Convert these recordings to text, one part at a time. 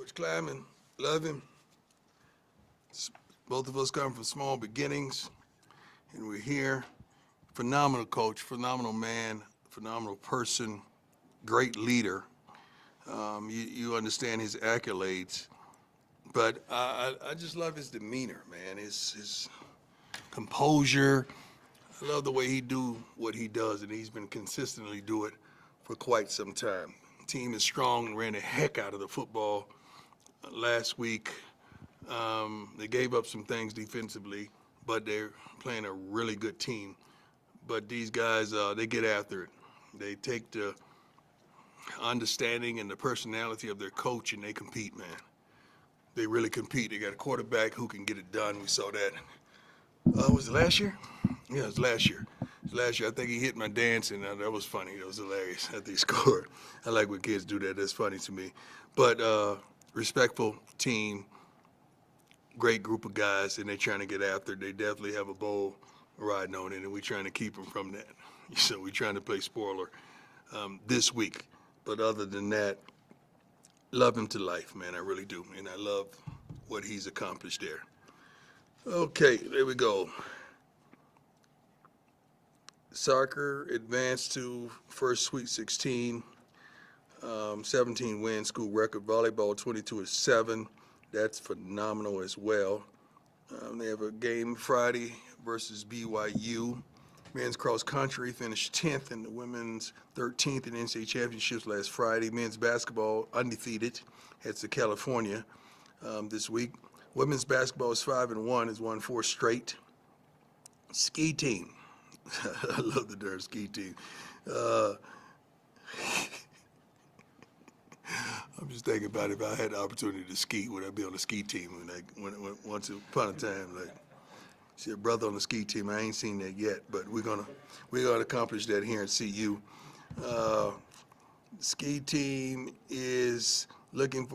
Coach Kleiman, love him. Both of us come from small beginnings, and we're here. Phenomenal coach, phenomenal man, phenomenal person, great leader. You understand his accolades, but I just love his demeanor, man. His composure. I love the way he do what he does, and he's been consistently do it for quite some time. Team is strong and ran the heck out of the football last week. They gave up some things defensively, but they're playing a really good team. But these guys, they get after it. They take the understanding and the personality of their coach, and they compete, man. They really compete. They got a quarterback who can get it done. We saw that. Was it last year? Yeah, it was last year. Last year, I think he hit my dance, and that was funny. That was hilarious after he scored. I like when kids do that. That's funny to me. But respectful team, great group of guys, and they're trying to get after it. They definitely have a bowl riding on it, and we're trying to keep them from that. So we're trying to play spoiler this week. But other than that, love him to life, man. I really do, and I love what he's accomplished there. Okay, there we go. Soccer advanced to first Sweet 16, 17 wins, school record. Volleyball 22-7. That's phenomenal as well. They have a game Friday versus BYU. Men's cross country finished 10th and the women's 13th in NCAA championships last Friday. Men's basketball undefeated heads to California this week. Women's basketball is 5-1, has won 4 straight. Ski team. I love the darn ski team. I'm just thinking about if I had the opportunity to ski, would I be on the ski team? When once upon a time, like, see a brother on the ski team. I ain't seen that yet, but we're gonna accomplish that here at CU. Ski team is looking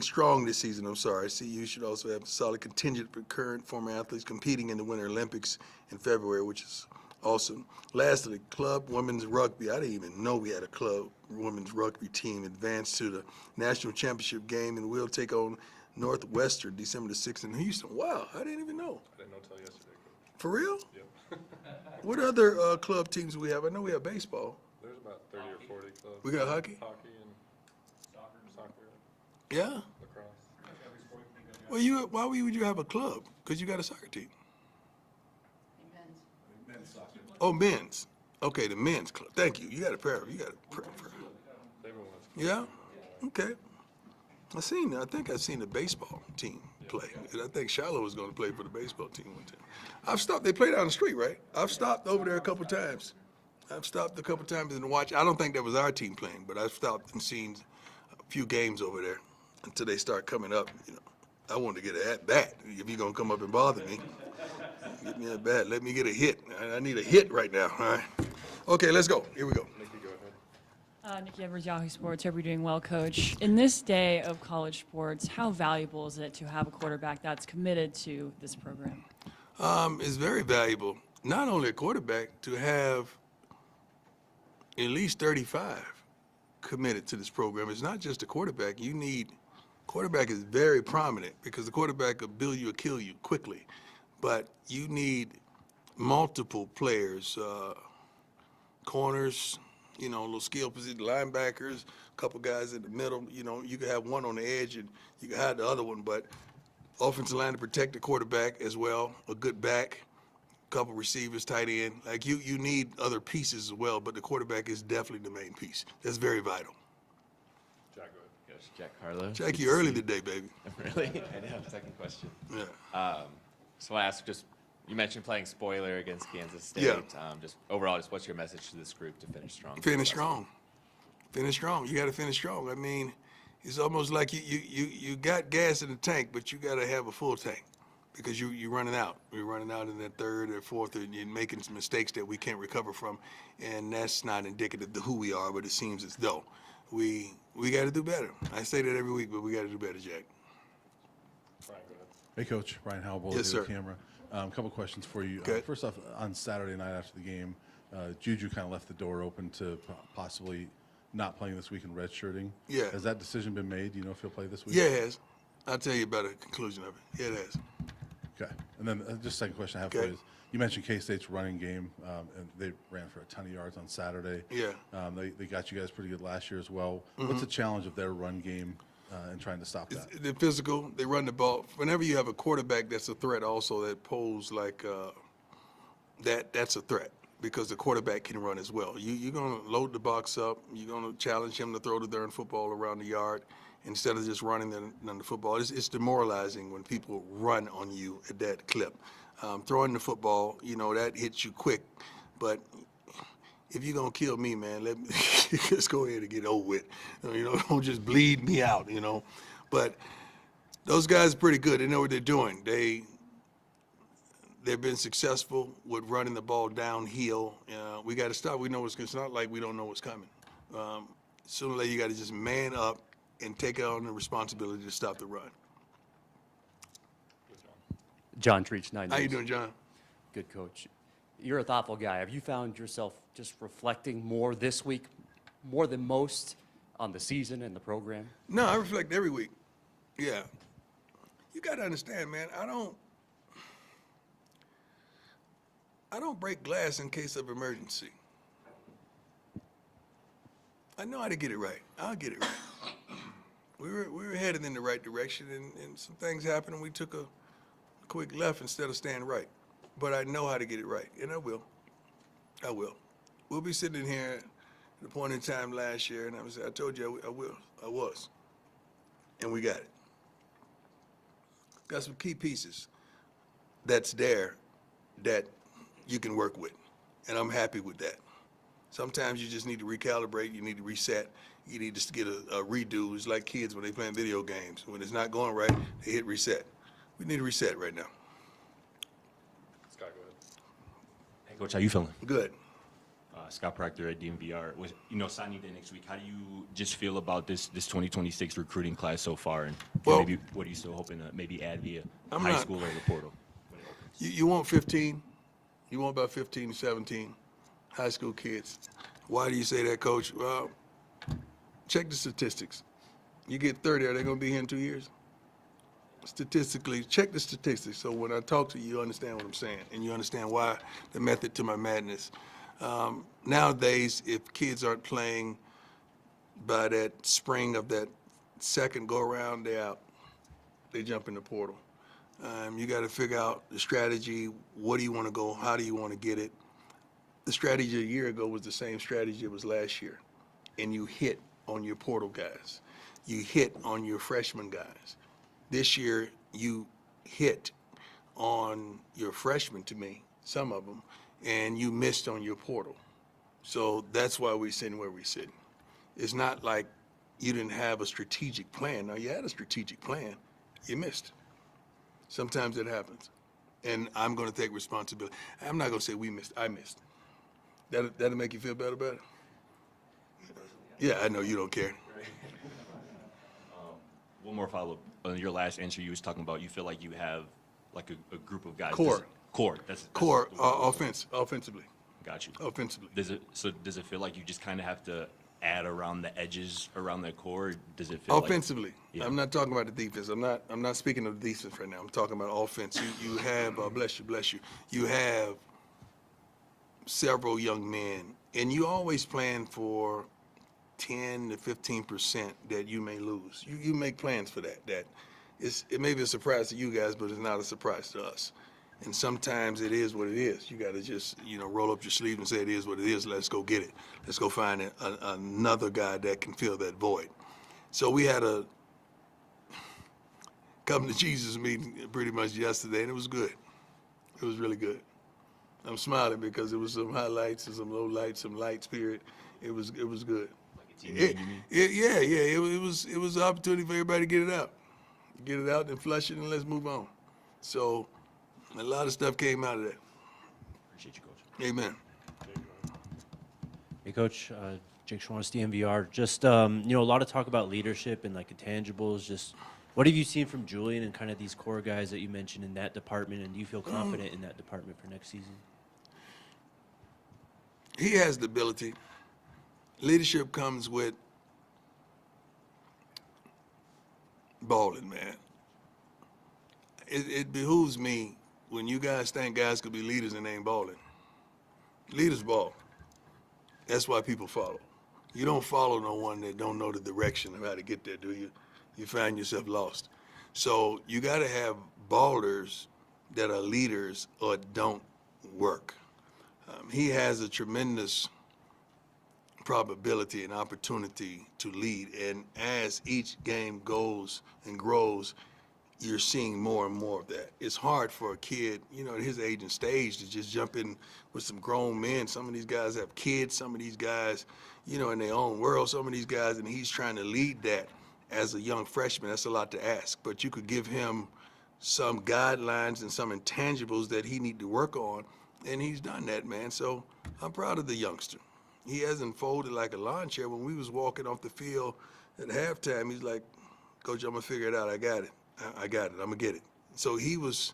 strong this season. I'm sorry. CU should also have a solid contingent of current former athletes competing in the Winter Olympics in February, which is awesome. Lastly, club women's rugby. I didn't even know we had a club women's rugby team advanced to the national championship game, and we'll take on Northwestern December the 6th in Houston. Wow, I didn't even know. I didn't know until yesterday. For real? Yep. What other club teams do we have? I know we have baseball. There's about 30 or 40 clubs. We got hockey? Hockey and soccer, Yeah. lacrosse. Well, why would you have a club? Because you got a soccer team. Men's soccer. Oh, men's. Okay, the men's club. Thank you. You got a pair. Yeah. Okay. I think I seen the baseball team play. And I think Shiloh was going to play for the baseball team one time. I've stopped. They play down the street, right? I've stopped over there a couple times. And watch. I don't think that was our team playing, but I've stopped and seen a few games over there until they start coming up. You know, I want to get at bat. If you're gonna come up and bother me, get me at bat. Let me get a hit. I need a hit right now. All right. Okay, let's go. Here we go. Nikki, go ahead. Nikki Evers, Yahoo Sports. Hope you're doing well, Coach. In this day of college sports, how valuable is it to have a quarterback that's committed to this program? It's very valuable. Not only a quarterback, to have at least 35 committed to this program. It's not just a quarterback. Quarterback is very prominent because the quarterback will build you or kill you quickly. But you need multiple players, corners, little skill position, linebackers, a couple guys in the middle. You can have one on the edge and you can hide the other one, but offensive line to protect the quarterback as well, a good back, couple receivers, tight end. Like you need other pieces as well, but the quarterback is definitely the main piece. That's very vital. Jack, go ahead. Coach Jack Harlow. Jack, you early today, baby. Really? I did have a second question. Yeah. So I asked you mentioned playing spoiler against Kansas State. Yeah. Overall, what's your message to this group to finish strong? Finish strong. Finish strong. You got to finish strong. I mean, it's almost like you got gas in the tank, but you got to have a full tank because you're running out. You're running out in that third or fourth, and you're making some mistakes that we can't recover from, and that's not indicative of who we are, but it seems as though we got to do better. I say that every week, but we got to do better, Jack. Brian, go ahead. Hey, Coach. Ryan Howell, Boulder, Yes, sir. camera. A couple questions for you. Good. First off, on Saturday night after the game, Juju kind of left the door open to possibly not playing this week and redshirting. Yeah. Has that decision been made? Do you know if he'll play this week? Yeah, it has. I'll tell you about the conclusion of it. Yeah, it has. Okay. And then just second question I have for Okay. you is, you mentioned K-State's running game, and they ran for a ton of yards on Saturday. Yeah. They got you guys pretty good last year as well. What's the challenge of their run game and trying to stop that? They're physical. They run the ball. Whenever you have a quarterback that's a threat also that pose like that's a threat because the quarterback can run as well. You're going to load the box up. You're going to challenge him to throw the darn football around the yard instead of just running the football. It's demoralizing when people run on you at that clip. Throwing the football, that hits you quick. But if you're going to kill me, man, let me just go ahead and get over with. Don't just bleed me out, But those guys are pretty good. They know what they're doing. They've been successful with running the ball downhill. We got to stop. We know it's not like we don't know what's coming. Sooner or later, you got to just man up and take on the responsibility to stop the run. John Treach, 9 How you News. doing, John? Good coach. You're a thoughtful guy. Have you found yourself just reflecting more this week, more than most, on the season and the program? No, I reflect every week. Yeah. You got to understand, man, I don't break glass in case of emergency. I know how to get it right. I'll get it right. We were headed in the right direction, and some things happened, and we took a quick left instead of staying right. But I know how to get it right, and I will. I will. We'll be sitting in here at a point in time last year, and I told you I will. I was. And we got it. Got some key pieces that's there that you can work with, and I'm happy with that. Sometimes you just need to recalibrate, you need to reset, you need to get a redo. It's like kids when they playing video games. When it's not going right, they hit reset. We need a reset right now. Scott, go ahead. Hey, Coach, how you feeling? Good. Scott Proctor at DMVR. Signing day next week, how do you just feel about this 2026 recruiting class so far? And Well- maybe what are you still hoping to maybe add via I'm high not- school or the portal? You want 15? You want about 15 to 17 high school kids. Why do you say that, Coach? Well, check the statistics. You get 30, are they going to be here in 2 years? Statistically, check the statistics. So when I talk to you, you understand what I'm saying, and you understand why the method to my madness. Nowadays, if kids aren't playing by that spring of that second go-around, they're out. They jump in the portal. You got to figure out the strategy. What do you want to go? How do you want to get it? The strategy a year ago was the same strategy it was last year. And you hit on your portal guys. You hit on your freshman guys. This year, you hit on your freshmen, to me, some of them, and you missed on your portal. So that's why we're sitting where we're sitting. It's not like you didn't have a strategic plan. Now, you had a strategic plan. You missed. Sometimes it happens. And I'm going to take responsibility. I'm not going to say we missed. I missed. That'll make you feel better about it? Yeah, I know you don't care. One more follow-up. On your last answer, you was talking about you feel like you have like a group of guys. Core. Core. That's Core, the word. offensively. Got you. Offensively. Does it feel like you just kind of have to add around the edges around the core? Or does it feel Offensively. Yeah. I'm not talking about the defense. I'm not speaking of the defense right now. I'm talking about offense. You have, bless you. You have several young men, and you always plan for 10 to 15% that you may lose. You make plans for that. It may be a surprise to you guys, but it's not a surprise to us. And sometimes it is what it is. You got to just, roll up your sleeve and say it is what it is. Let's go get it. Let's go find another guy that can fill that void. So we had a come to Jesus meeting pretty much yesterday, and it was good. It was really good. I'm smiling because it was some highlights and some lowlights, some lights. Period. It was good. like a team game, you mean? Yeah. It was an opportunity for everybody to get it out and flush it, and let's move on. So a lot of stuff came out of that. Appreciate you, Coach. Amen. Hey, Coach. Jake Schwann, DMVR. Just, a lot of talk about leadership and like intangibles. Just what have you seen from Julian and kind of these core guys that you mentioned in that department, and do you feel confident in that department for next season? He has the ability. Leadership comes with balling, man. It behooves me when you guys think guys could be leaders and they ain't balling. Leaders ball. That's why people follow. You don't follow no one that don't know the direction of how to get there, do you? You find yourself lost. So you got to have ballers that are leaders or don't work. He has a tremendous probability and opportunity to lead, and as each game goes and grows, you're seeing more and more of that. It's hard for a kid, at his age and stage to just jump in with some grown men. Some of these guys have kids, some of these guys, in their own world, some of these guys, and he's trying to lead that as a young freshman. That's a lot to ask, but you could give him some guidelines and some intangibles that he need to work on, and he's done that, man. So I'm proud of the youngster. He hasn't folded like a lawn chair. When we was walking off the field at halftime, he's like, Coach, I'm gonna figure it out. I got it. I got it. I'm gonna get it. So he was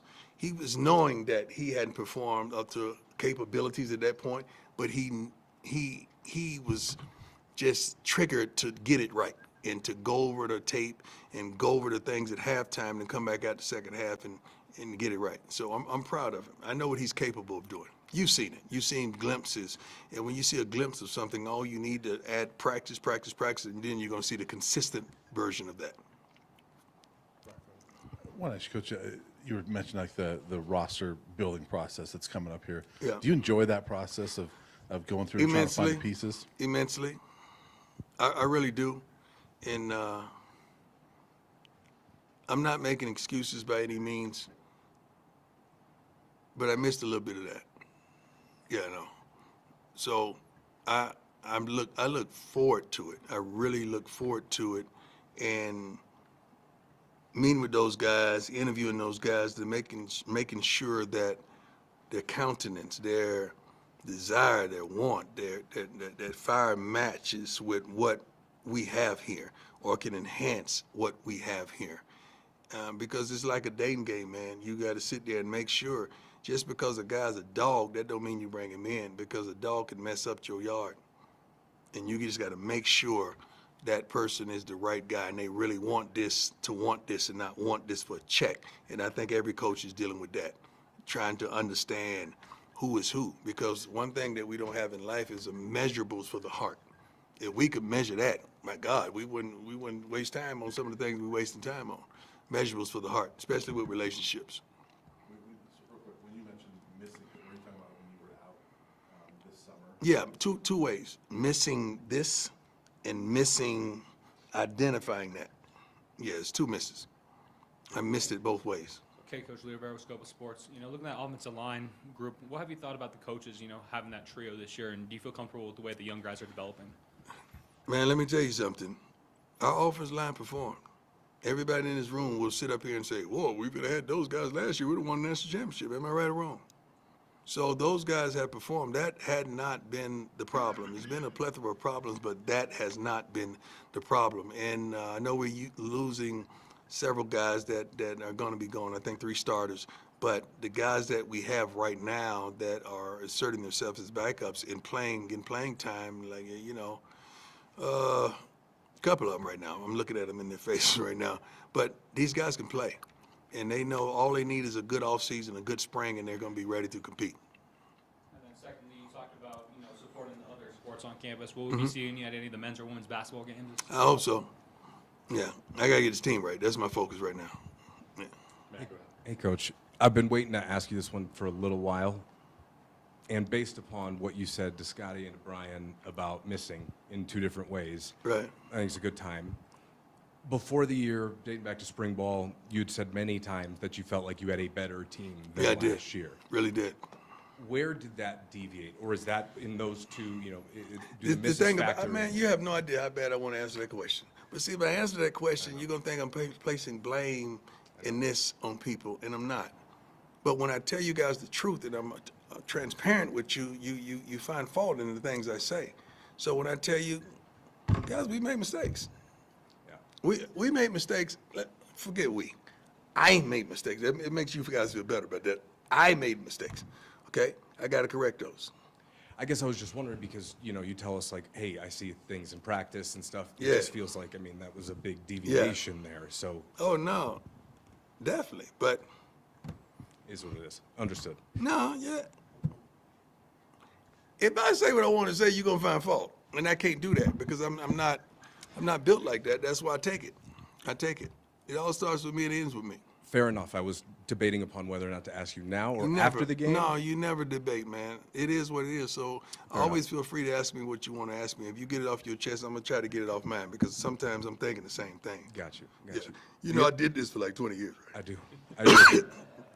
knowing that he hadn't performed up to capabilities at that point, but he was just triggered to get it right and to go over the tape and go over the things at halftime and come back out the second half and get it right. So I'm proud of him. I know what he's capable of doing. You've seen it. You've seen glimpses. And when you see a glimpse of something, all you need to add practice, and then you're going to see the consistent version of that. I want to ask you, Coach, you were mentioning like the roster building process that's coming up here. Yeah. Do you enjoy that process of going through and trying to find the pieces? Immensely. I really do. And I'm not making excuses by any means, but I missed a little bit of that. Yeah, I know. So I look forward to it. I really look forward to it, and meeting with those guys, interviewing those guys, to making sure that their countenance, their desire, their want, that fire matches with what we have here, or can enhance what we have here. Because it's like a dating game, man. You got to sit there and make sure. Just because a guy's a dog, that don't mean you bring him in, because a dog can mess up your yard. And you just got to make sure that person is the right guy, and they really want this and not want this for a check. And I think every coach is dealing with that, trying to understand who is who. Because one thing that we don't have in life is measurables for the heart. If we could measure that, my God, we wouldn't waste time on some of the things we're wasting time on. Measurables for the heart, especially with relationships. When you mentioned missing, what are you talking about when you were out this summer? Yeah, two ways. Missing this and missing identifying that. Yeah, it's two misses. I missed it both ways. Okay, Coach Leo Rivera with Scope of Sports. Looking at that offensive line group, what have you thought about the coaches, having that trio this year, and do you feel comfortable with the way the young guys are developing? Man, let me tell you something. Our offensive line performed. Everybody in this room will sit up here and say, whoa, we could have had those guys last year. We would have won the national championship. Am I right or wrong? So those guys have performed. That had not been the problem. There's been a plethora of problems, but that has not been the problem. And I know we're losing several guys that are going to be gone. I think 3 starters. But the guys that we have right now that are asserting themselves as backups in playing time, like, a couple of them right now. I'm looking at them in their faces right now. But these guys can play. And they know all they need is a good offseason, a good spring, and they're going to be ready to compete. And then secondly, you talked about, supporting the other sports on campus. Will we be seeing you at any of the men's or women's basketball games? I hope so. Yeah, I got to get this team right. That's my focus right now. Yeah. Hey, Coach. I've been waiting to ask you this one for a little while. And based upon what you said to Scotty and to Brian about missing in 2 different ways, Right. I think it's a good time. Before the year, dating back to spring ball, you'd said many times that you felt like you had a better team than Yeah, I last did. year. Really did. Where did that deviate? Or is that in those 2, do The the misses thing factor about, man, in? you have no idea how bad I want to answer that question. But see, if I answer that question, you're going to think I'm placing blame in this on people, and I'm not. But when I tell you guys the truth and I'm transparent with you, you find fault in the things I say. So when I tell you, guys, we make mistakes. Yeah. We made mistakes. Forget we. I made mistakes. It makes you guys feel better about that. I made mistakes. Okay? I got to correct those. I guess I was just wondering because, you know, you tell us like, hey, I see things in practice and stuff. It Yeah. just feels like, I mean, that was a big deviation there. So Oh, no, definitely. But is what it is. Understood. no, yeah. If I say what I want to say, you're gonna find fault, and I can't do that because I'm not built like that. That's why I take it. I take it. It all starts with me and ends with me. Fair enough. I was debating upon whether or not to ask you now or Never- after the game. No, you never debate, man. It is what it is. So always feel free to ask me what you want to ask me. If you get it off your chest, I'm gonna try to get it off mine because sometimes I'm thinking the same thing. Got you. Yeah. Got you. You know, I did this for like 20 years, right? I do. I do.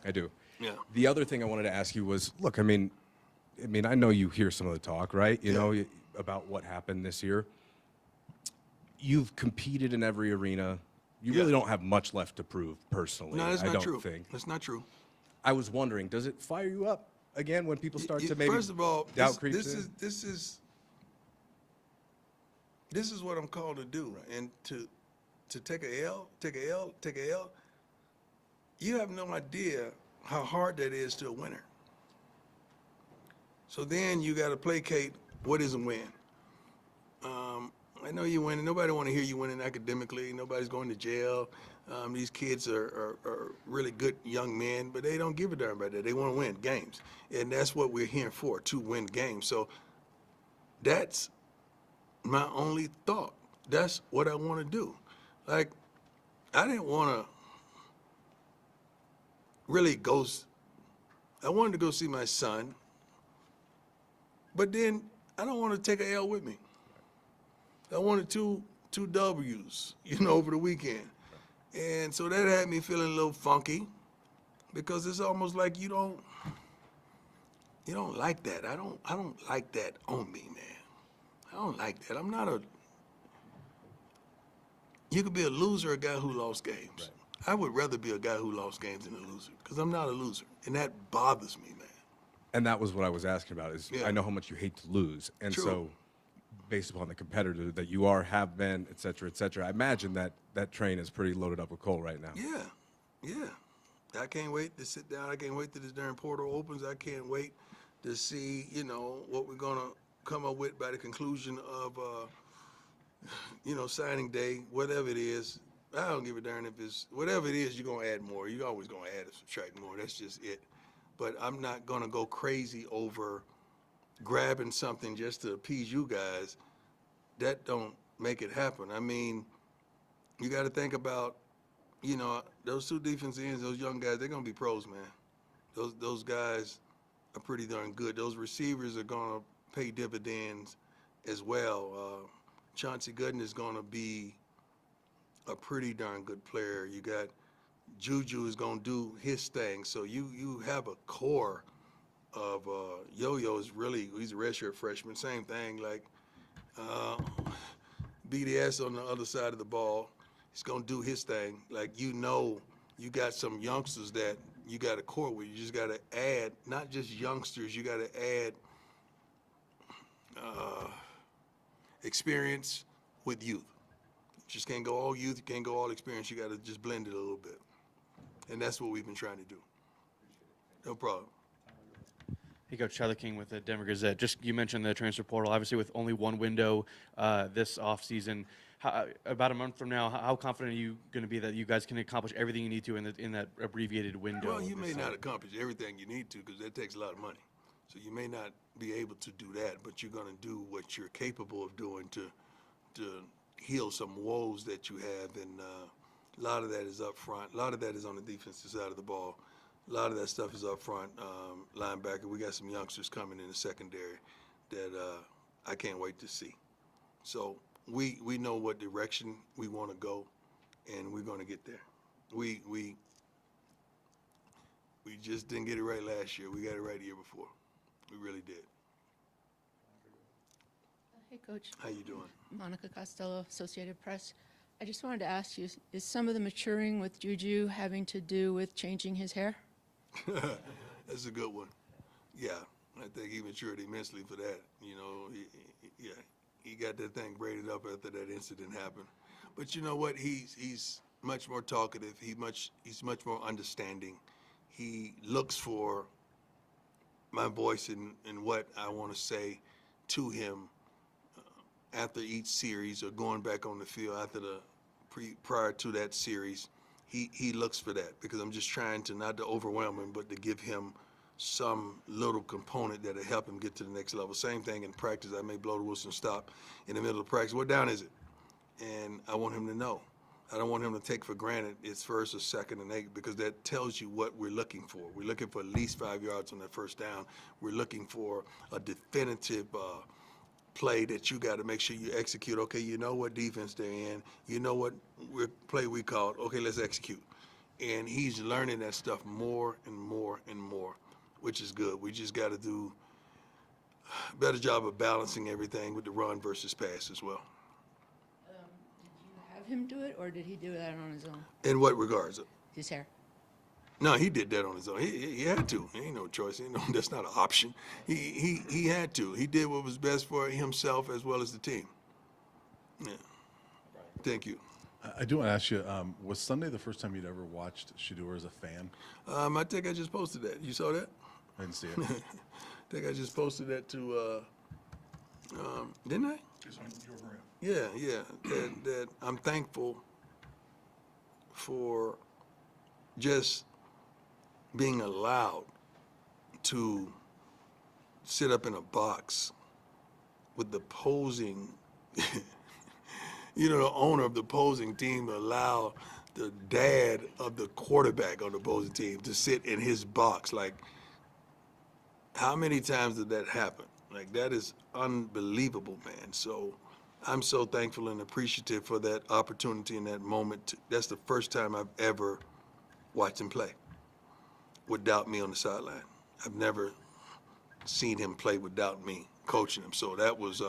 I do. Yeah. The other thing I wanted to ask you was, look, I mean, I know you hear some of the talk, right? You Yeah. know, about what happened this year. You've competed in every arena. You Yeah. really don't have much left to prove personally. No, that's I not don't true. think. That's not true. I was wondering, does it fire you up again when people start to maybe First of all, doubt creeps in? this is what I'm called to do, right? And to take a L, you have no idea how hard that is to a winner. So then you got to placate what is a win. I know you winning. Nobody want to hear you winning academically. Nobody's going to jail. These kids are really good young men, but they don't give a darn about that. They want to win games, and that's what we're here for, to win games. So that's my only thought. That's what I want to do. Like, I didn't want to really go. I wanted to go see my son, but then I don't want to take a L with me. I wanted two W's, over the weekend. And so that had me feeling a little funky because it's almost like you don't like that. I don't like that on me, man. I don't like that. I'm not you could be a loser, a guy who lost games. Right. I would rather be a guy who lost games than a loser because I'm not a loser. And that bothers me, man. And that was what I was asking about is Yeah. I know how much you hate to lose. And True. so based upon the competitor that you are, have been, et cetera, I imagine that train is pretty loaded up with coal right now. Yeah. I can't wait to sit down. I can't wait till this darn portal opens. I can't wait to see, what we're going to come up with by the conclusion of, signing day, whatever it is. I don't give a darn if it's, whatever it is, you're going to add more. You're always going to add or subtract more. That's just it. But I'm not going to go crazy over grabbing something just to appease you guys. That don't make it happen. I mean, you got to think about, those two defensive ends, those young guys, they're going to be pros, man. Those guys are pretty darn good. Those receivers are going to pay dividends as well. Chauncey Gooden is going to be a pretty darn good player. You got Juju is going to do his thing. So you have a core of Yo-Yo is really, he's a redshirt freshman. Same thing, like BDS on the other side of the ball. He's going to do his thing. Like, you got some youngsters that you got a core with. You just got to add, not just youngsters, you got to add experience with youth. You just can't go all youth, you can't go all experience. You got to just blend it a little bit. And that's what we've been trying to do. No problem. Hey, Coach, Tyler King with the Denver Gazette. Just, you mentioned the transfer portal. Obviously, with only one window this offseason, about a month from now, how confident are you going to be that you guys can accomplish everything you need to in that abbreviated window? Well, you may this not summer? accomplish everything you need to because that takes a lot of money. So you may not be able to do that, but you're going to do what you're capable of doing to heal some woes that you have. And a lot of that is up front. A lot of that is on the defensive side of the ball. A lot of that stuff is up front. Linebacker, we got some youngsters coming in the secondary that I can't wait to see. So we know what direction we want to go, and we're going to get there. We just didn't get it right last year. We got it right the year before. We really did. Hey, Coach. How you doing? Monica Costello, Associated Press. I just wanted to ask you, is some of the maturing with Juju having to do with changing his hair? That's a good one. Yeah, I think he matured immensely for that. He got that thing braided up after that incident happened. But you know what? He's much more talkative. He's much more understanding. He looks for my voice in what I want to say to him after each series or going back on the field after the prior to that series. He looks for that because I'm just trying to not to overwhelm him, but to give him some little component that'll help him get to the next level. Same thing in practice. I may blow the whistle and stop in the middle of practice. What down is it? And I want him to know. I don't want him to take for granted it's first or second and eight because that tells you what we're looking for. We're looking for at least 5 yards on that first down. We're looking for a definitive play that you got to make sure you execute. Okay, you know what defense they're in. You know what play we called. Okay, let's execute. And he's learning that stuff more and more and more, which is good. We just got to do a better job of balancing everything with the run versus pass as well. Have him do it, or did he do that on his own? In what regards? His hair. No, he did that on his own. He had to. Ain't no choice. That's not an option. He had to. He did what was best for himself as well as the team. Yeah. Thank you. I do want to ask you, was Sunday the first time you'd ever watched Shedeur as a fan? I think I just posted that. You saw that? I didn't see it. I think I just posted that to, didn't I? Yeah. That I'm thankful for just being allowed to sit up in a box with the opposing, the owner of the opposing team allow the dad of the quarterback on the opposing team to sit in his box. Like, how many times did that happen? Like, that is unbelievable, man. So I'm so thankful and appreciative for that opportunity and that moment. That's the first time I've ever watched him play without me on the sideline. I've never seen him play without me coaching him. So that was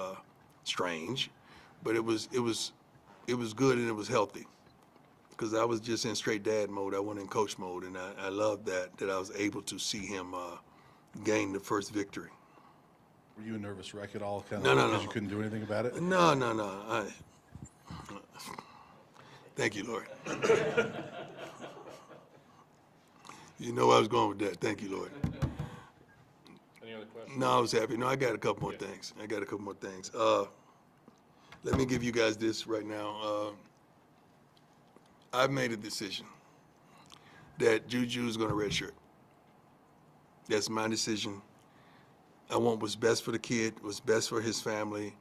strange, but it was good and it was healthy because I was just in straight dad mode. I wasn't in coach mode, and I love that I was able to see him gain the first victory. Were you a nervous wreck at all? No. Because you couldn't do anything about it? No. Thank you, Lord. You know I was going with that. Thank you, Lord. Any other questions? No, I was happy. No, I got a couple more things. Let me give you guys this right now. I've made a decision that Juju is going to redshirt. That's my decision. I want what's best for the kid, what's best for his family,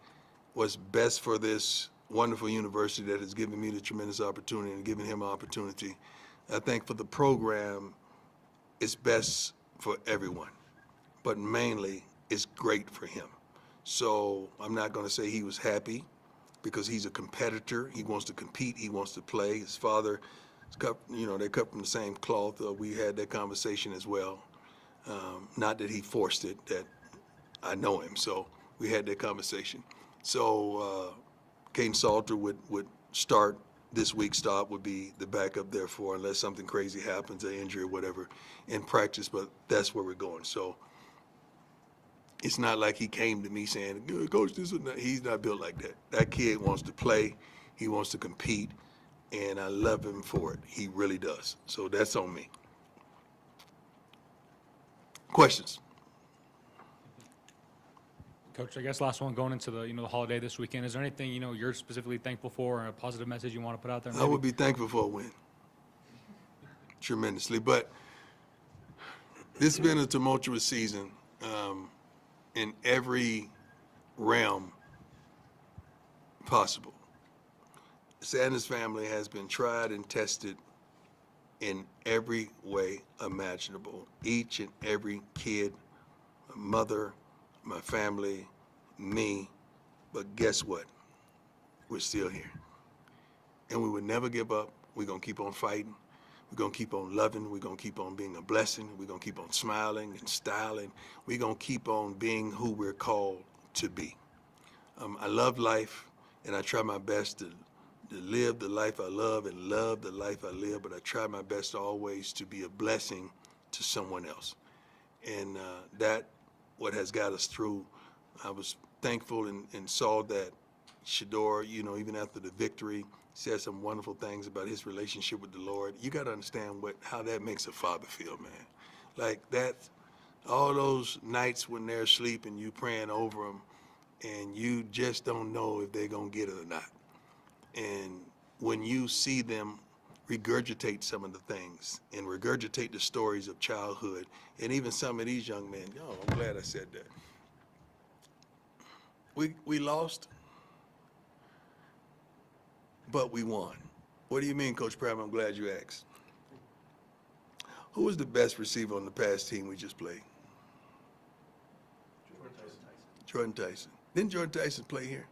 what's best for this wonderful university that has given me the tremendous opportunity and given him an opportunity. I think for the program, it's best for everyone, but mainly it's great for him. So I'm not going to say he was happy because he's a competitor. He wants to compete. He wants to play. His father, they cut from the same cloth. We had that conversation as well. Not that he forced it, that I know him, so we had that conversation. So Caden Salter would start this week's stop, would be the backup, therefore, unless something crazy happens, an injury or whatever, in practice, but that's where we're going. So it's not like he came to me saying, Coach, this is not. He's not built like that. That kid wants to play, he wants to compete, and I love him for it. He really does. So that's on me. Questions? Coach, I guess last one going into the holiday this weekend. Is there anything you're specifically thankful for, or a positive message you want to put out there? I would be thankful for a win, tremendously. But this has been a tumultuous season in every realm possible. Sanders family has been tried and tested in every way imaginable. Each and every kid, my mother, my family, me, but guess what? We're still here. And we would never give up. We're going to keep on fighting. We're going to keep on loving. We're going to keep on being a blessing. We're going to keep on smiling and styling. We're going to keep on being who we're called to be. I love life, and I try my best to live the life I love and love the life I live, but I try my best always to be a blessing to someone else. And that what has got us through. I was thankful and saw that Shedeur, even after the victory, said some wonderful things about his relationship with the Lord. You got to understand how that makes a father feel, man. Like that, All those nights when they're asleep and you praying over them, and you just don't know if they're gonna get it or not. And when you see them regurgitate some of the things and regurgitate the stories of childhood, and even some of these young men, oh, I'm glad I said that. We lost, but we won. What do you mean, Coach Pratt? I'm glad you asked. Who was the best receiver on the past team we just played? Jordan Tyson. Didn't Jordan Tyson play here?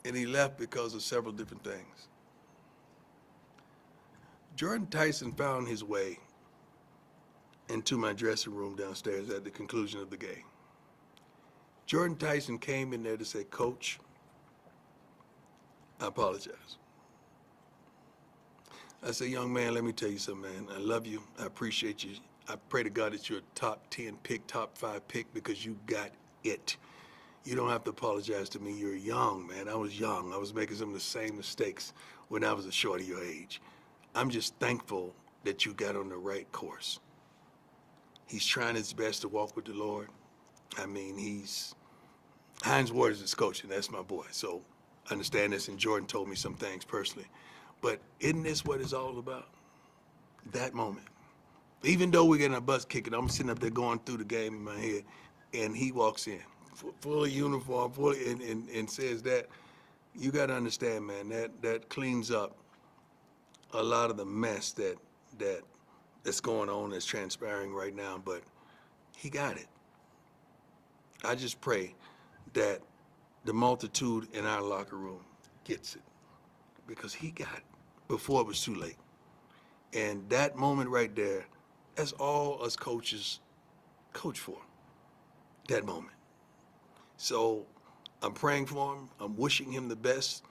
And he left because of several different things. Jordan Tyson found his way into my dressing room downstairs at the conclusion of the game. Jordan Tyson came in there to say, Coach, I apologize. I said, young man, let me tell you something, man. I love you. I appreciate you. I pray to God that you're a top 10 pick, top 5 pick, because you got it. You don't have to apologize to me. You're young, man. I was young. I was making some of the same mistakes when I was a short of your age. I'm just thankful that you got on the right course. He's trying his best to walk with the Lord. I mean, Hines Ward is his coach, and that's my boy. So I understand this, and Jordan told me some things personally. But isn't this what it's all about? That moment. Even though we're getting our butts kicked, I'm sitting up there going through the game in my head, and he walks in, fully uniform, and says that. You got to understand, man, that cleans up a lot of the mess that's going on, that's transpiring right now, but he got it. I just pray that the multitude in our locker room gets it, because he got it before it was too late. And that moment right there, that's all us coaches coach for, that moment. So I'm praying for him. I'm wishing him the best.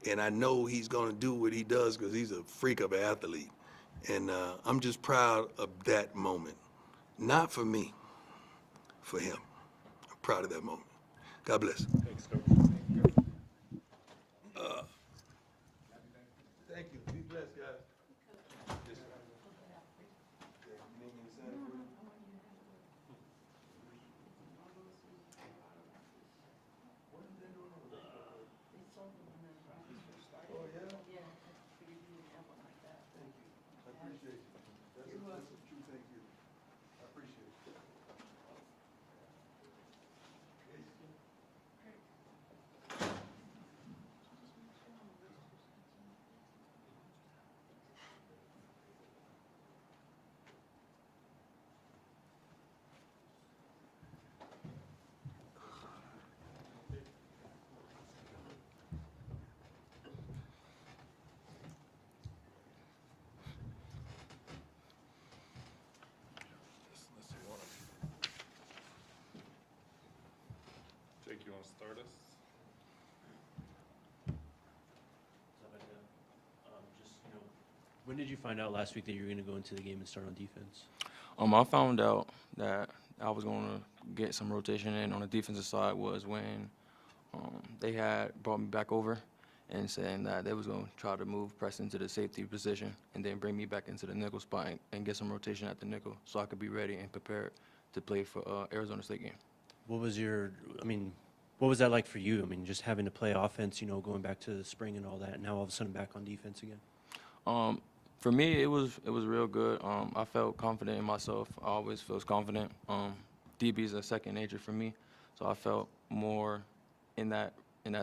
And I know he's going to do what he does because he's a freak of an athlete. And I'm just proud of that moment. Not for me, for him. I'm proud of that moment. God bless. Thanks, Coach. Thank you. Be blessed, guys. Yes, sir. You need me to sign it for you? Oh, yeah? Thank you. I appreciate you. That's a true thank you. I appreciate it. Jake, you want to start us? When did you find out last week that you were going to go into the game and start on defense? I found out that I was going to get some rotation in on the defensive side was when they had brought me back over and saying that they was going to try to move Preston to the safety position and then bring me back into the nickel spot and get some rotation at the nickel so I could be ready and prepared to play for Arizona State game. What was what was that like for you? I mean, just having to play offense, going back to the spring and all that, and now all of a sudden back on defense again? For me, it was real good. I felt confident in myself. I always feels confident. DB is a second nature for me, so I felt more in that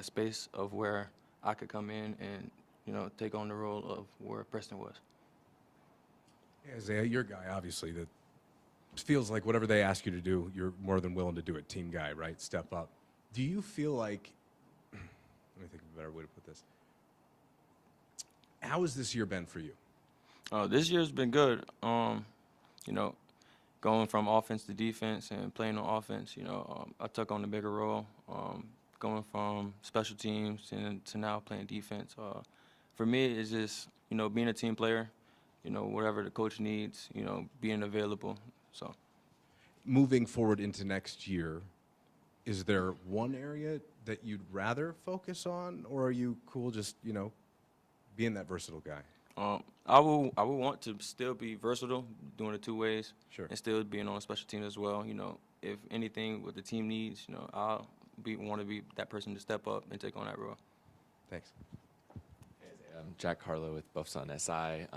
space of where I could come in and take on the role of where Preston was. Yeah, Isaiah, you're a guy, obviously, that feels like whatever they ask you to do, you're more than willing to do it. Team guy, right? Step up. Do you feel like, let me think of a better way to put this. How has this year been for you? This year's been good. Going from offense to defense and playing on offense, I took on the bigger role. Going from special teams to now playing defense. For me, it's just, being a team player, whatever the coach needs, being available. So, Moving forward into next year, is there one area that you'd rather focus on, or are you cool just, being that versatile guy? I will want to still be versatile, doing it two ways, Sure. and still being on a special team as well. You know, if anything what the team needs, you know, I'll want to be that person to step up and take on that role. Thanks. I'm Jack Harlow with Buffs on SI.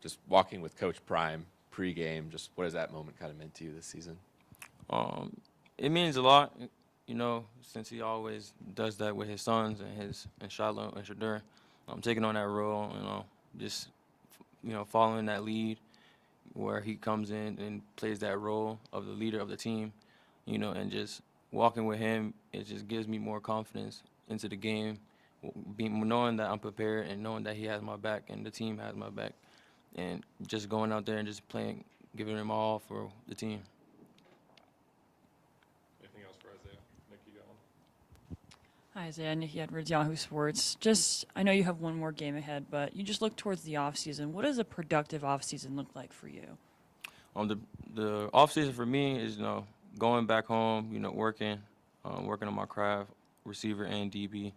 Just walking with Coach Prime pregame, just what has that moment kind of meant to you this season? It means a lot, you know, since he always does that with his sons and Shiloh and Shadur. Taking on that role, you know, just following that lead, where he comes in and plays that role of the leader of the team, you know, and just walking with him, it just gives me more confidence into the game, knowing that I'm prepared and knowing that he has my back and the team has my back, and just going out there and just playing, giving him all for the team. Anything else for Isaiah? Nick, you got one? Hi, Isaiah. Nikki Edwards, Yahoo Sports. I know you have one more game ahead, but you just look towards the offseason. What does a productive offseason look like for you? The off season for me is, you know, going back home, you know, working on my craft, receiver and DB.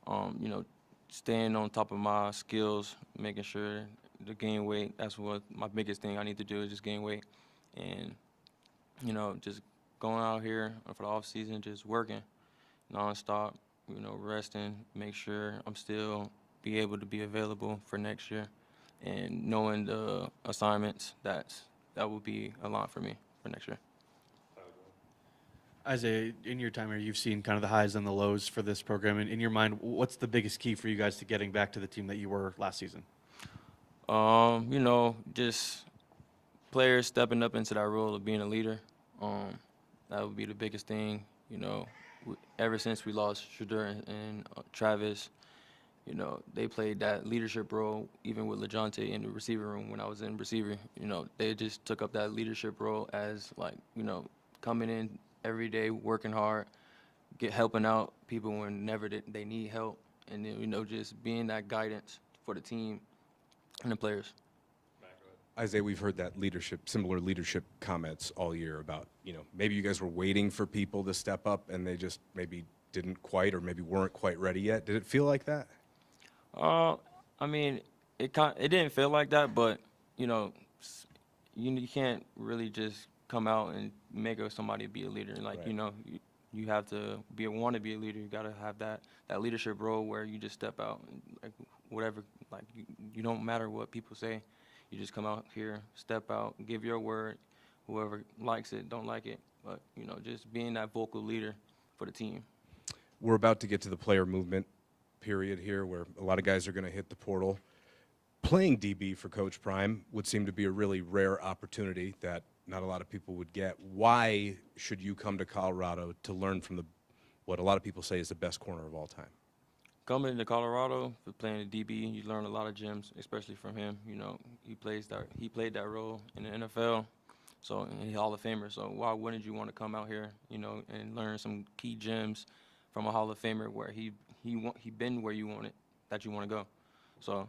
You know, staying on top of my skills, making sure to gain weight. That's what my biggest thing I need to do is just gain weight, and you know, just going out here for the off season, just working nonstop. You know, resting, make sure I'm still be able to be available for next year, and knowing the assignments that will be a lot for me for next year. Isaiah, in your time here, you've seen kind of the highs and the lows for this program. And in your mind, what's the biggest key for you guys to getting back to the team that you were last season? You know, just players stepping up into that role of being a leader. That would be the biggest thing. You know, ever since we lost Shadur and Travis, you know, they played that leadership role, even with LeJohntay in the receiver room when I was in receiver. You know, they just took up that leadership role as, like, you know, coming in every day, working hard, helping out people whenever they need help, and then, you know, just being that guidance for the team and the players. Isaiah, we've heard that similar leadership comments all year about, you know, maybe you guys were waiting for people to step up and they just maybe didn't quite, or maybe weren't quite ready yet. Did it feel like that? I mean, it didn't feel like that, but, you know, you can't really just come out and make somebody be a leader. Like, Right. you know, you have to want to be a leader. You got to have that leadership role where you just step out, and, like, whatever, like, you don't matter what people say. You just come out here, step out, give your word. Whoever likes it, don't like it. But, you know, just being that vocal leader for the team. We're about to get to the player movement period here where a lot of guys are going to hit the portal. Playing DB for Coach Prime would seem to be a really rare opportunity that not a lot of people would get. Why should you come to Colorado to learn from what a lot of people say is the best corner of all time? Coming to Colorado for playing the DB, you learn a lot of gems, especially from him. You know, he played that role in the NFL, so, and he's a Hall of Famer. So why wouldn't you want to come out here, you know, and learn some key gems from a Hall of Famer where he been where you want to go. So,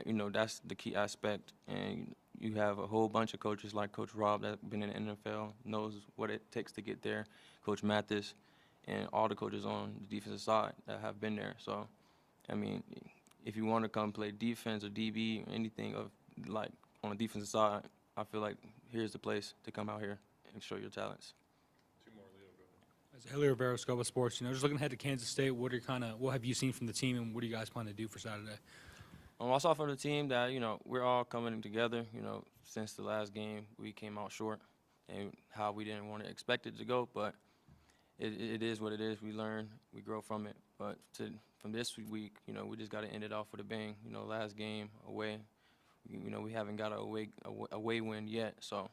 you know, that's the key aspect. And you have a whole bunch of coaches like Coach Rob that's been in the NFL, knows what it takes to get there. Coach Mathis, and all the coaches on the defensive side that have been there. So, I mean, if you want to come play defense or DB or anything of like on the defensive side, I feel like here's the place to come out here and show your talents. As Haley Rivera, Scoba Sports, you know, just looking ahead to Kansas State, what have you seen from the team, and what do you guys plan to do for Saturday? I saw from the team that, you know, we're all coming together. You know, since the last game, we came out short, and how we didn't want to expect it to go, but it is what it is. We learn, we grow from it. But from this week, you know, we just got to end it off with a bang. You know, last game away, you know, we haven't got a away win yet, so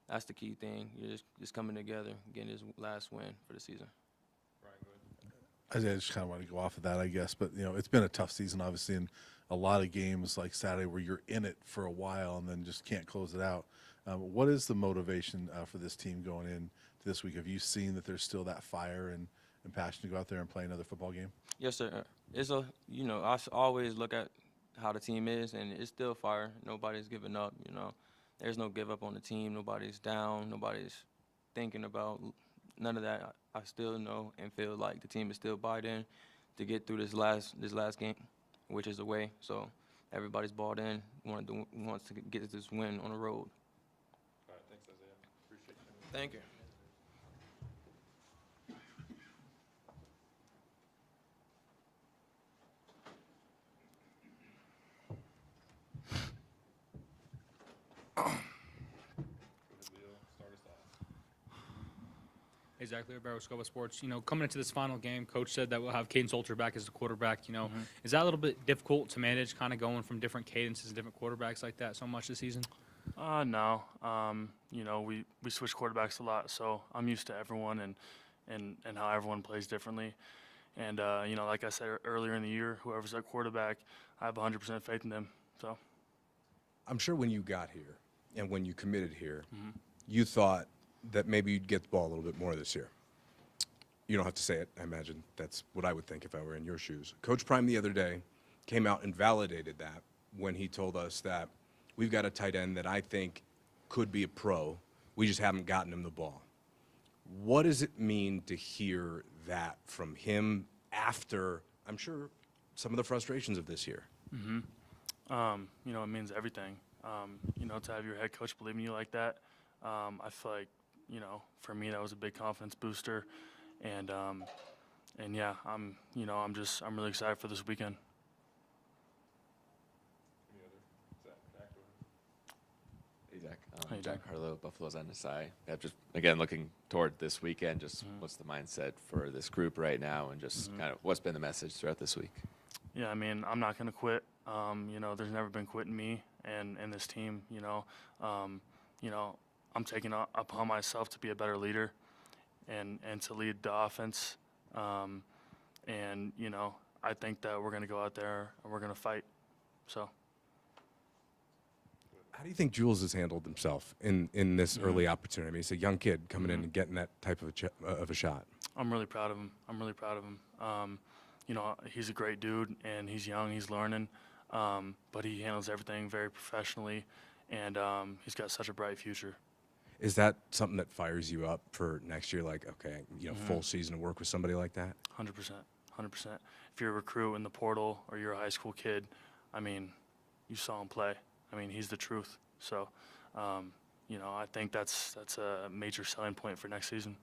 that's the key thing. You're just coming together, getting this last win for the season. I just kind of want to go off of that, I guess. But, you know, it's been a tough season, obviously, and a lot of games like Saturday where you're in it for a while and then just can't close it out. What is the motivation for this team going in to this week? Have you seen that there's still that fire and passion to go out there and play another football game? Yes, sir. You know, I always look at how the team is, and it's still fire. Nobody's giving up, you know. There's no give up on the team. Nobody's down. Nobody's thinking about none of that. I still know and feel like the team is still bought in to get through this last game, which is away. So everybody's bought in. Wants to get this win on the road. All right, thanks, Isaiah. Appreciate you. Thank you. Hey, Zach Lear, Scoba Sports. Coming into this final game, Coach said that we'll have Caden Salter back as the quarterback. Is that a little bit difficult to manage, kind of going from different cadences and different quarterbacks like that so much this season? No. We switch quarterbacks a lot, so I'm used to everyone and how everyone plays differently. And, like I said earlier in the year, whoever's at quarterback, I have 100% faith in them. So I'm sure when you got here and when you committed here, you thought that maybe you'd get the ball a little bit more this year. You don't have to say it. I imagine that's what I would think if I were in your shoes. Coach Prime the other day came out and validated that when he told us that we've got a tight end that I think could be a pro. We just haven't gotten him the ball. What does it mean to hear that from him after, I'm sure, some of the frustrations of this year? It means everything. To have your head coach believe in you like that, I feel like, for me that was a big confidence booster, and yeah, I'm really excited for this weekend. Hey, Zach. Hey, Jack Jack. Harlow, Buffalo's NSI. Yeah, just, again, looking toward this weekend, just what's the mindset for this group right now, and just kind of what's been the message throughout this week? Yeah, I mean, I'm not going to quit. There's never been quitting me and this team. I'm taking upon myself to be a better leader and to lead the offense. I think that we're going to go out there and we're going to fight. So. How do you think Jules has handled himself in this early opportunity? I mean, he's a young kid coming in and getting that type of a shot. I'm really proud of him. He's a great dude, and he's young, he's learning, but he handles everything very professionally, and he's got such a bright future. Is that something that fires you up for next year? Like, okay, full season to work with somebody like that? 100%. If you're a recruit in the portal or you're a high school kid, I mean, you saw him play. I mean, he's the truth. So, I think that's a major selling point for next season.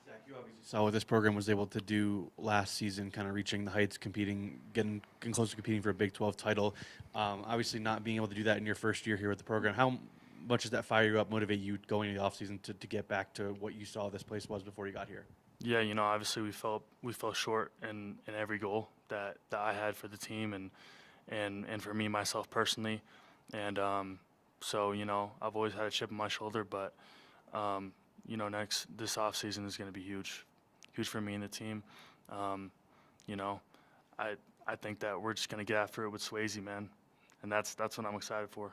Zach, you obviously saw what this program was able to do last season, kind of reaching the heights, getting close to competing for a Big 12 title. Obviously, not being able to do that in your first year here with the program. How much does that fire you up, motivate you going into the offseason to get back to what you saw this place was before you got here? Yeah, obviously we fell short in every goal that I had for the team and for me, myself personally. And so, I've always had a chip on my shoulder, but, this offseason is going to be huge for me and the team. I think that we're just going to get after it with Swayze, man. And that's what I'm excited for.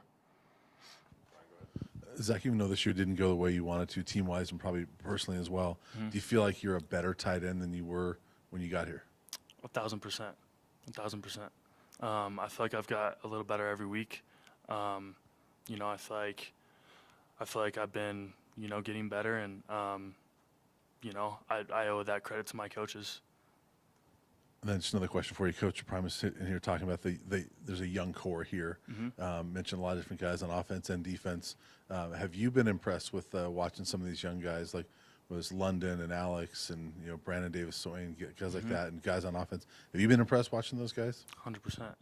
Zach, even though this year didn't go the way you wanted to, team-wise and probably personally as well, do you feel like you're a better tight end than you were when you got here? 1,000%. 1,000%. I feel like I've got a little better every week. I feel like I've been, getting better, and I owe that credit to my coaches. And then just another question for you. Coach Prime is sitting here talking about there's a young core here. Mentioned a lot of different guys on offense and defense. Have you been impressed with watching some of these young guys, like was London and Alex and Brandon Davis, Swain, guys like that, and guys on offense? Have you been impressed watching those guys? 100%.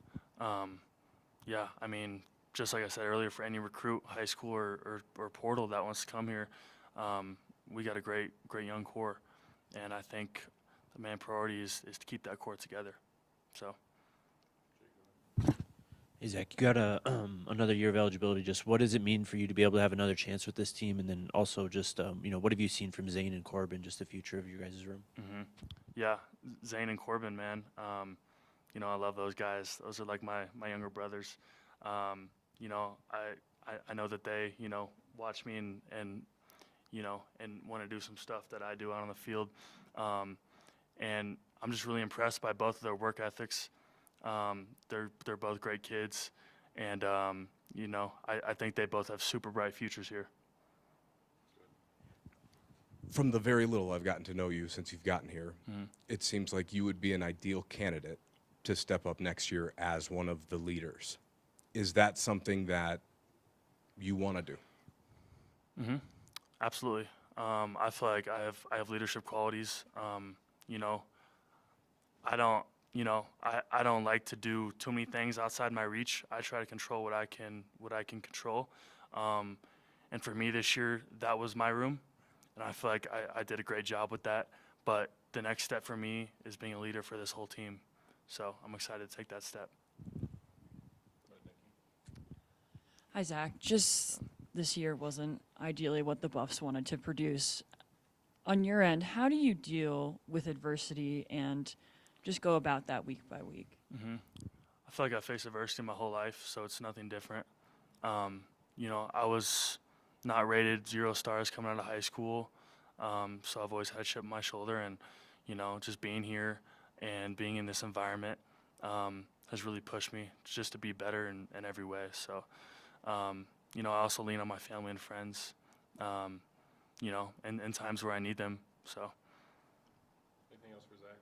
Yeah, I mean, just like I said earlier, for any recruit, high school or portal that wants to come here, we got a great young core, and I think the main priority is to keep that core together. So. Hey, Zach, you got another year of eligibility. Just what does it mean for you to be able to have another chance with this team? And then also just, what have you seen from Zane and Corbin, just the future of your guys' room? Yeah, Zane and Corbin, man. I love those guys. Those are like my younger brothers. I know that they, watch me and want to do some stuff that I do out on the field. And I'm just really impressed by both of their work ethics. They're both great kids, and I think they both have super bright futures here. From the very little I've gotten to know you since you've gotten here, it seems like you would be an ideal candidate to step up next year as one of the leaders. Is that something that you want to do? Absolutely. I feel like I have leadership qualities. You know, I don't like to do too many things outside my reach. I try to control what I can control. And for me this year, that was my room, and I feel like I did a great job with that. But the next step for me is being a leader for this whole team. So I'm excited to take that step. Hi, Zach. Just this year wasn't ideally what the Buffs wanted to produce. On your end, how do you deal with adversity and just go about that week by week? I feel like I faced adversity my whole life, so it's nothing different. You know, I was not rated 0 stars coming out of high school, so I've always had a chip on my shoulder, and you know, just being here and being in this environment has really pushed me just to be better in every way. So, you know, I also lean on my family and friends, you know, in times where I need them. So. Anything else for Zach?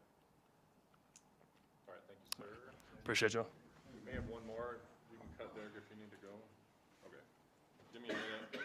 All right, thank you, sir. Appreciate you. We may have one more. You can cut there if you need to go. Okay. Give me a minute.